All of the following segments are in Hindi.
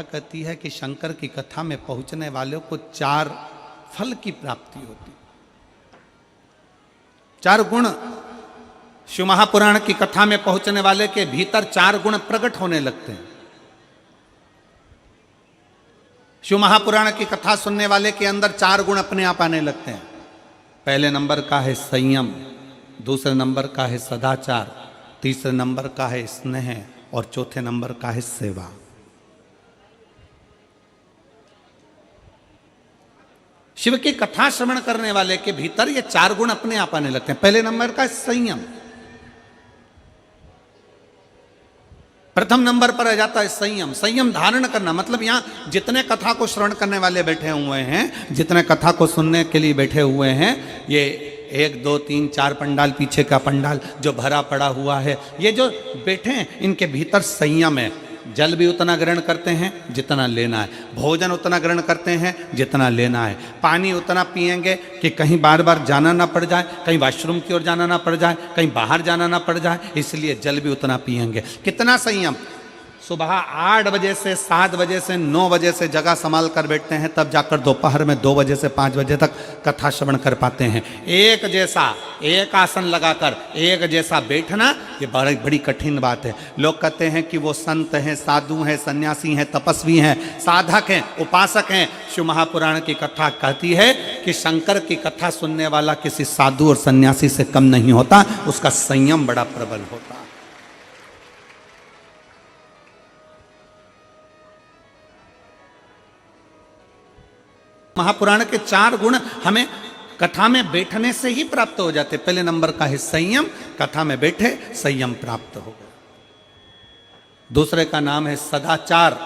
कहती है कि शंकर की कथा में पहुंचने वालों को 4 फल की प्राप्ति होती, 4 गुण। शिव महापुराण की कथा में पहुंचने वाले के भीतर 4 गुण प्रकट होने लगते हैं। शिव महापुराण की कथा सुनने वाले के अंदर 4 गुण अपने आप आने लगते हैं। पहले नंबर का है संयम, दूसरे नंबर का है सदाचार, तीसरे नंबर का है स्नेह और चौथे नंबर का है सेवा। शिव की कथा श्रवण करने वाले के भीतर ये 4 गुण अपने आप आने लगते हैं। पहले नंबर का संयम, प्रथम नंबर पर आ जाता है संयम। संयम धारण करना मतलब यहां जितने कथा को श्रवण करने वाले बैठे हुए हैं, जितने कथा को सुनने के लिए बैठे हुए हैं, ये 1 2 3 4 पंडाल, पीछे का पंडाल जो भरा पड़ा हुआ है, ये जो बैठे हैं इनके भीतर संयम है। जल भी उतना ग्रहण करते हैं जितना लेना है, भोजन उतना ग्रहण करते हैं जितना लेना है, पानी उतना पिएंगे कि कहीं बार बार जाना ना पड़ जाए, कहीं वॉशरूम की ओर जाना ना पड़ जाए, कहीं बाहर जाना ना पड़ जाए, इसलिए जल भी उतना पिएंगे। कितना संयम! सुबह 8 बजे से 7 बजे से 9 बजे से जगह संभाल कर बैठते हैं, तब जाकर दोपहर में 2 बजे से 5 बजे तक कथा श्रवण कर पाते हैं। एक जैसा एक आसन लगाकर एक जैसा बैठना ये बड़ी कठिन बात है। लोग कहते हैं कि वो संत हैं, साधु हैं, सन्यासी हैं, तपस्वी हैं, साधक हैं, उपासक हैं। शिव महापुराण की कथा कहती है कि शंकर की कथा सुनने वाला किसी साधु और सन्यासी से कम नहीं होता, उसका संयम बड़ा प्रबल होता है। महापुराण के 4 गुण हमें कथा में बैठने से ही प्राप्त हो जाते। पहले नंबर का है संयम, कथा में बैठे संयम प्राप्त हो गया। दूसरे का नाम है सदाचार,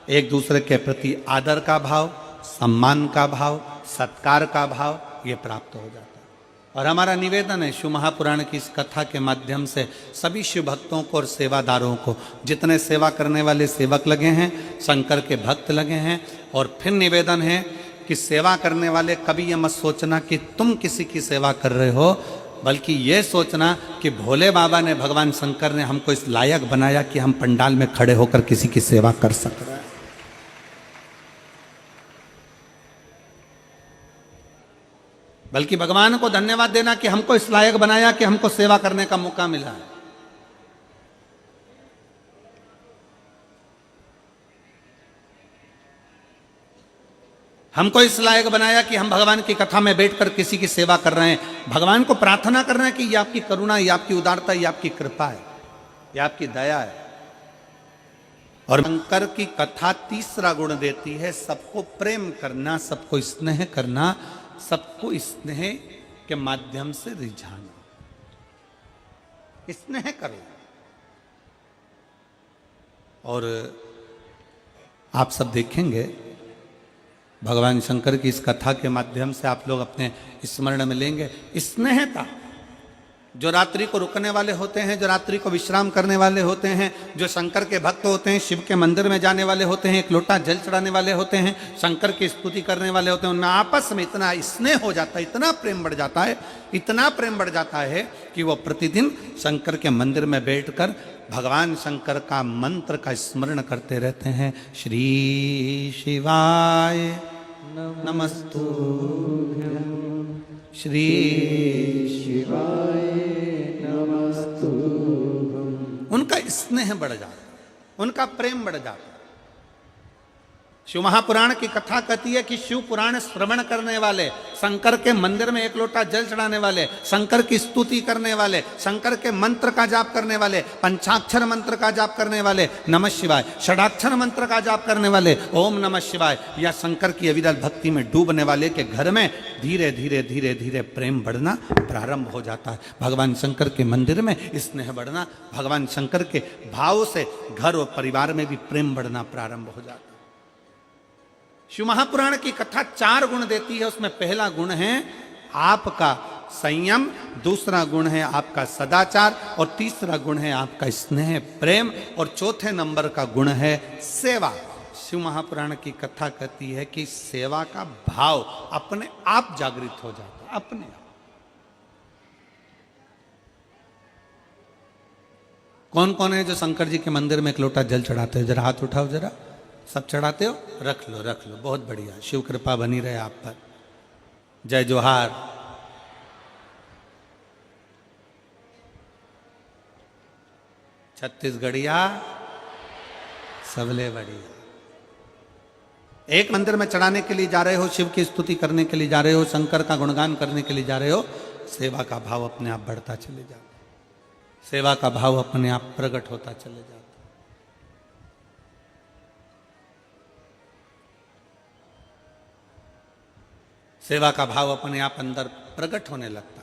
एक दूसरे के प्रति आदर का भाव, सम्मान का भाव, सत्कार का भाव ये प्राप्त हो जाता है। और हमारा निवेदन है शिव महापुराण की इस कथा के माध्यम से सभी शिव भक्तों को और सेवादारों को, जितने सेवा करने वाले सेवक लगे हैं, शंकर के भक्त लगे हैं, और फिर निवेदन है कि सेवा करने वाले कभी ये मत सोचना कि तुम किसी की सेवा कर रहे हो, बल्कि ये सोचना कि भोले बाबा ने, भगवान शंकर ने हमको इस लायक बनाया कि हम पंडाल में खड़े होकर किसी की सेवा कर सक रहे हैं। बल्कि भगवान को धन्यवाद देना कि हमको इस लायक बनाया कि हमको सेवा करने का मौका मिला है। हमको इस लायक बनाया कि हम भगवान की कथा में बैठकर किसी की सेवा कर रहे हैं। भगवान को प्रार्थना कर रहे हैं कि ये आपकी करुणा, ये आपकी उदारता, ये आपकी कृपा है, ये आपकी दया है। और शंकर की कथा तीसरा गुण देती है सबको प्रेम करना, सबको स्नेह करना, सबको स्नेह के माध्यम से रिझाना। स्नेह करो। और आप सब देखेंगे भगवान शंकर की इस कथा के माध्यम से आप लोग अपने स्मरण में लेंगे स्नेहता। जो रात्रि को रुकने वाले होते हैं, जो रात्रि को विश्राम करने वाले होते हैं, जो शंकर के भक्त होते हैं, शिव के मंदिर में जाने वाले होते हैं, एक लोटा जल चढ़ाने वाले होते हैं, शंकर की स्तुति करने वाले होते हैं, उनमें आपस में इतना स्नेह हो जाता है, इतना प्रेम बढ़ जाता है, इतना प्रेम बढ़ जाता है कि वो प्रतिदिन शंकर के मंदिर में बैठकर भगवान शंकर का मंत्र का स्मरण करते रहते हैं। श्री शिवाय नमस्तुभ्यं, श्री शिवाय नमस्तुभ्यं। उनका स्नेह बढ़ जाता है, उनका प्रेम बढ़ जाता है। शिव महापुराण की कथा कहती है कि शिव पुराण श्रवण करने वाले, शंकर के मंदिर में एक लोटा जल चढ़ाने वाले, शंकर की स्तुति करने वाले, शंकर के मंत्र का जाप करने वाले, पंचाक्षर मंत्र का जाप करने वाले, नमः शिवाय, षडाक्षर मंत्र का जाप करने वाले, ओम नमः शिवाय, या शंकर की अविरल भक्ति में डूबने वाले के घर में धीरे धीरे धीरे धीरे प्रेम बढ़ना प्रारंभ हो जाता है। भगवान शंकर के मंदिर में स्नेह बढ़ना, भगवान शंकर के भाव से घर और परिवार में भी प्रेम बढ़ना प्रारंभ हो जाता है। शिव महापुराण की कथा 4 गुण देती है। उसमें पहला गुण है आपका संयम, दूसरा गुण है आपका सदाचार, और तीसरा गुण है आपका स्नेह प्रेम, और चौथे नंबर का गुण है सेवा। शिव महापुराण की कथा कहती है कि सेवा का भाव अपने आप जागृत हो जाता है, अपने आप। कौन कौन है जो शंकर जी के मंदिर में एक लोटा जल चढ़ाते हैं? जरा हाथ उठाओ जरा। सब चढ़ाते हो, रख लो रख लो, बहुत बढ़िया, शिव कृपा बनी रहे आप पर। जय जोहार। छत्तीसगढ़िया सबले बढ़िया। एक मंदिर में चढ़ाने के लिए जा रहे हो, शिव की स्तुति करने के लिए जा रहे हो, शंकर का गुणगान करने के लिए जा रहे हो, सेवा का भाव अपने आप बढ़ता चले जाता, सेवा का भाव अपने आप प्रकट होता चले जाता। सेवा का भाव अपने आप अंदर प्रकट होने लगता।